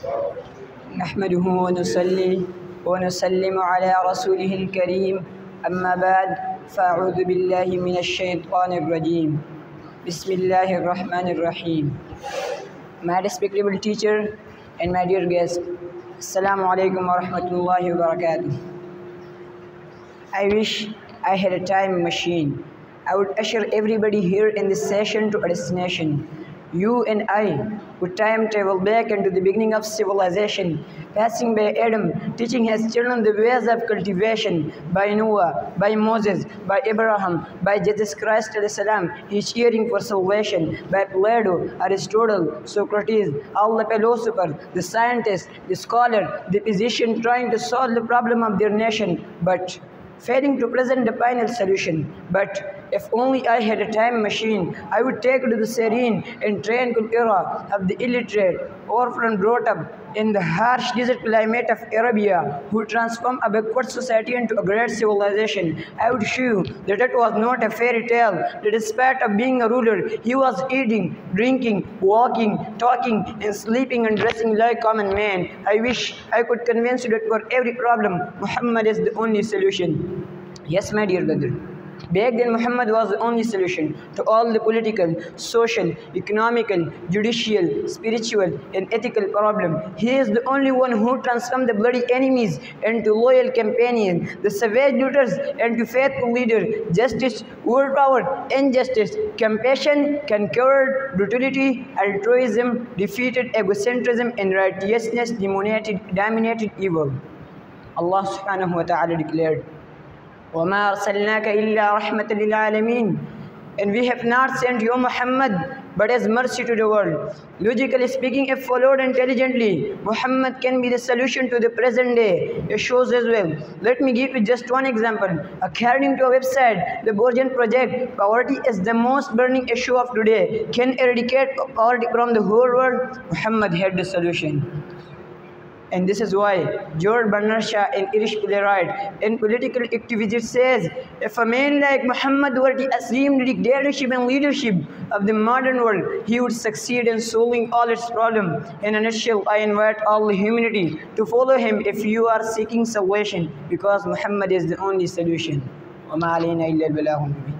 نحمده ونصلي ونسلم على رسوله الكريم أما بعد فأعوذ بالله من الشيطان الرجيم بسم الله الرحمن الرحيم. My respectable teacher and my dear guest, Assalamu alaikum wa rahmatullahi wa barakatuh. I wish I had a time machine. I would usher everybody here in this session to a destination. You and I would time travel back into the beginning of civilization, passing by Adam, teaching his children the ways of cultivation, by Noah, by Moses, by Abraham, by Jesus Christ salam, his cheering for salvation, by Plato, Aristotle, Socrates, all the philosophers, the scientist, the scholar, the physician trying to solve the problem of their nation, but failing to present the final solution. But if only I had a time machine, I would take to the serene and tranquil era of the illiterate, orphan brought up in the harsh desert climate of Arabia, who transformed a backward society into a great civilization. I would show you that it was not a fairy tale, that despite of being a ruler, he was eating, drinking, walking, talking, and sleeping and dressing like common man. I wish I could convince you that for every problem, Muhammad is the only solution. Yes, my dear brother. Back then, Muhammad was the only solution to all the political, social, economical, judicial, spiritual, and ethical problems. He is the only one who transformed the bloody enemies into loyal companions, the savage looters into faithful leaders. Justice overpowered injustice, compassion conquered brutality, altruism defeated egocentrism, and righteousness dominated evil. Allah subhanahu wa ta'ala declared, وَمَا أَرْسَلْنَاكَ إِلَّا رَحْمَةً لِلْعَالَمِينَ. And we have not sent you, Muhammad, but as mercy to the world. Logically speaking, if followed intelligently, Muhammad can be the solution to the present day issues as well. Let me give you just one example. According to a website, the Borgen Project, poverty is the most burning issue of today. Can eradicate poverty from the whole world? Muhammad had the solution. And this is why George Bernard Shaw, an Irish playwright and political activist, says, if a man like Muhammad were to assume the dictatorship and leadership of the modern world, he would succeed in solving all its problems. In a nutshell, I invite all humanity to follow him if you are seeking salvation, because Muhammad is the only solution. وَمَا عَلَيْنَا إِلَّا الْبَلَاغُ الْمُبِينُ.